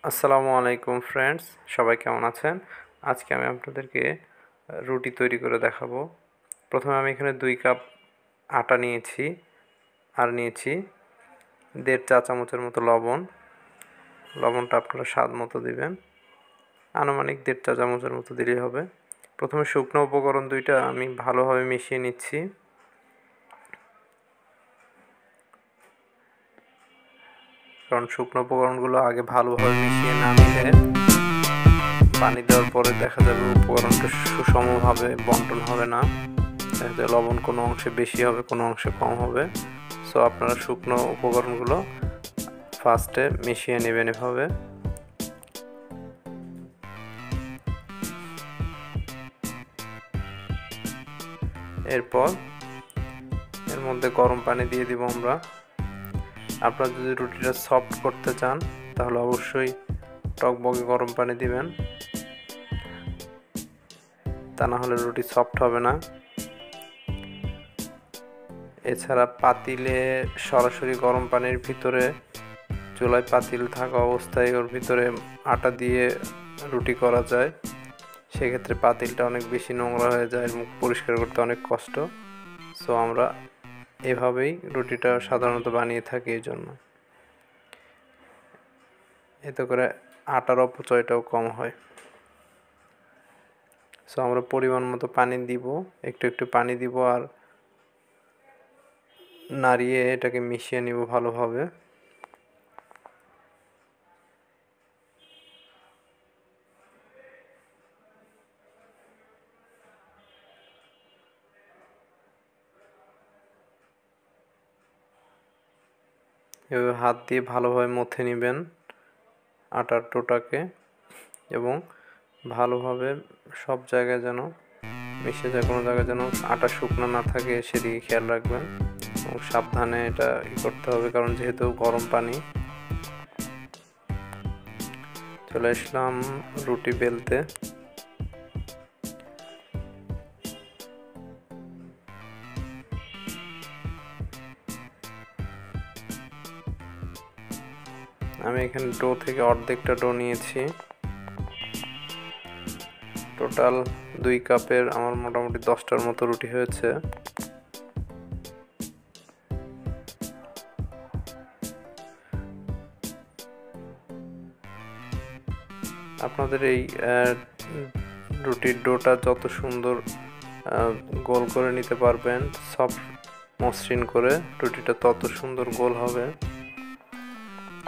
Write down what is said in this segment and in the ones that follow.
আসসালামু আলাইকুম ফ্রেন্ডস, সবাই কেমন আছেন? আজকে আমি আপনাদেরকে রুটি তৈরি করে দেখাবো। প্রথমে আমি এখানে 2 কাপ আটা নিয়েছি আর নিয়েছি 1.5 চা চামচের মতো লবণ। লবণটা আপনারা স্বাদ মতো দিবেন, আনুমানিক 1.5 চা চামচের মতো দিলেই হবে। প্রথমে শুকনো উপকরণ 2টা আমি ভালোভাবে মিশিয়ে নিচ্ছি। কারণ শুকনো উপকরণগুলো আগে ভালোভাবে মিশিয়ে না নিলে পানি দেওয়ার পরে দেখা যাবে উপকরণটা সুষমভাবে বন্টন হবে না। দেখা যায় লবণ কোনো অংশে বেশি হবে, কোনো অংশে কম হবে। সো আপনারা শুকনো উপকরণগুলো ফার্স্টে মিশিয়ে নেবেন এভাবে। এরপর এর মধ্যে গরম পানি দিয়ে দিব আমরা। আপনারা যদি রুটিটা সফট করতে চান তাহলে অবশ্যই টকবকে গরম পানি দিবেন, তা না হলে রুটি সফট হবে না। এছাড়া পাতিলে সরাসরি গরম পানির ভিতরে চুলায় পাতিল থাকা অবস্থায় ওর ভিতরে আটা দিয়ে রুটি করা যায়। সেক্ষেত্রে পাতিলটা অনেক বেশি নোংরা হয়ে যায় এবং পরিষ্কার করতে অনেক কষ্ট। সো আমরা এভাবেই রুটিটা সাধারণত বানিয়ে থাকি। এই জন্য এতে করে আটার অপচয়টাও কম হয়। সো আমরা পরিমাণ মতো পানি দিব, একটু একটু পানি দিব আর নাড়িয়ে এটাকে মিশিয়ে নিব ভালোভাবে। এভাবে হাত দিয়ে ভালোভাবে মথে নেবেন আটার ডোটাকে এবং ভালোভাবে সব জায়গায় যেন মিশে যায়, কোনো জায়গায় যেন আটা শুকনো না থাকে সেদিকে খেয়াল রাখবেন এবং সাবধানে এটা করতে হবে, কারণ যেহেতু গরম পানি। চলে আসলাম রুটি বেলতে। আমি এখানে ডো থেকে অর্ধেকটা ডো নিয়েছি। টোটাল 2 কাপের আমার মোটামুটি 10টার মতো রুটি হয়েছে। আপনাদের এই রুটির ডোটা যত সুন্দর গোল করে নিতে পারবেন, সফট মসৃণ করে, রুটিটা তত সুন্দর গোল হবে।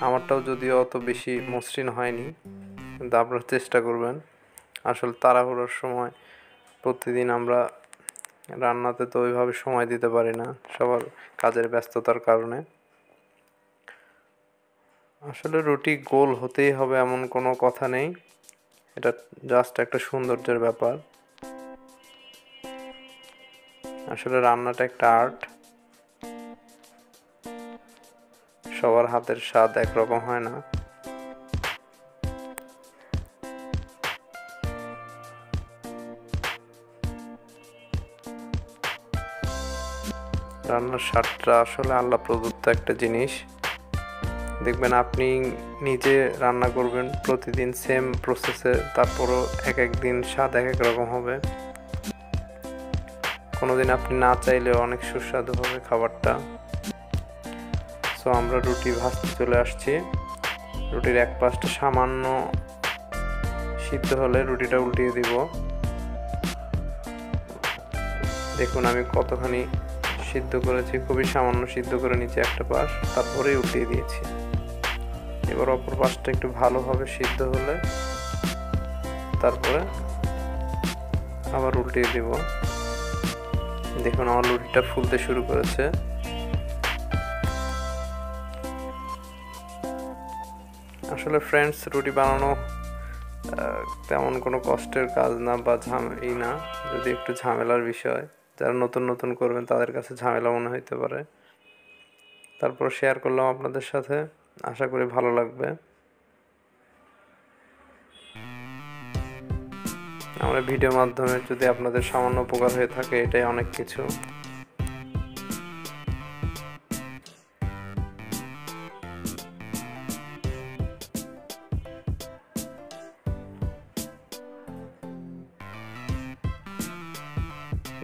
আমারটাও যদিও অত বেশি মসৃণ হয়নি, কিন্তু আপনারা চেষ্টা করবেন। আসলে তাড়াহুড়োর সময় প্রতিদিন আমরা রান্নাতে তো ওইভাবে সময় দিতে পারি না, সবার কাজের ব্যস্ততার কারণে। আসলে রুটি গোল হতেই হবে এমন কোনো কথা নেই, এটা জাস্ট একটা সৌন্দর্যের ব্যাপার। আসলে রান্নাটা একটা আর্ট, সবার হাতের স্বাদ একরকম হয় না। রান্নার স্বাদটা আসলে আল্লাহ প্রদত্ত একটা জিনিস। দেখবেন আপনি নিজে রান্না করবেন প্রতিদিন সেম প্রসেসে, তারপরও এক এক দিন স্বাদ এক এক রকম হবে। কোনোদিন আপনি না চাইলেও অনেক সুস্বাদু হবে খাবারটা। সো আমরা রুটি ভাজতে চলে আসছি। রুটির এক পাশটা সামান্য সিদ্ধ হলে রুটিটা উল্টিয়ে দিব। দেখুন আমি কতখানি সিদ্ধ করেছি, খুবই সামান্য সিদ্ধ করে নিচে একটা পাশ, তারপরেই উল্টিয়ে দিয়েছি। এবার অপর পাশটা একটু ভালোভাবে সিদ্ধ হলে তারপরে আবার উল্টিয়ে দিব। দেখুন আমার রুটিটা ফুলতে শুরু করেছে। আসলে ফ্রেন্ডস, রুটি বানানো তেমন কোনো কষ্টের কাজ না বা না, যদি একটু ঝামেলার বিষয়। যারা নতুন নতুন করবেন তাদের কাছে ঝামেলা মনে হইতে পারে, তারপর শেয়ার করলাম আপনাদের সাথে, আশা করি ভালো লাগবে। আমার ভিডিওর মাধ্যমে যদি আপনাদের সামান্য উপকার হয়ে থাকে, এটাই অনেক কিছু।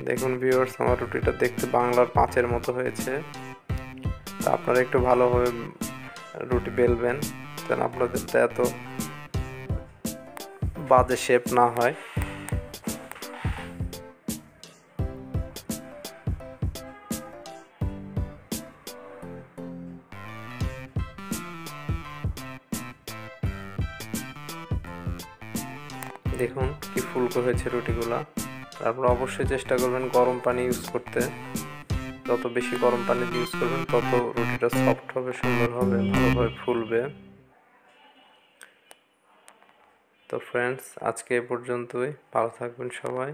দেখুন ভিউয়ার্স, আমার রুটিটা দেখতে বাংলার পাঁচের মতো হয়েছে। তা আপনারা একটু ভালোভাবে রুটি বেলবেন যেন আপনাদেরটা এত বাজে শেপ না হয়। দেখুন কি ফুলকো হয়েছে রুটিগুলা। তারপর অবশ্যই চেষ্টা করবেন গরম পানি ইউজ করতে। যত বেশি গরম পানি ইউজ করবেন তত রুটিটা সফট হবে, সুন্দর হবে, ভালোভাবে ফুলবে। তো ফ্রেন্ডস, আজকে এ পর্যন্তই। ভালো থাকবেন সবাই।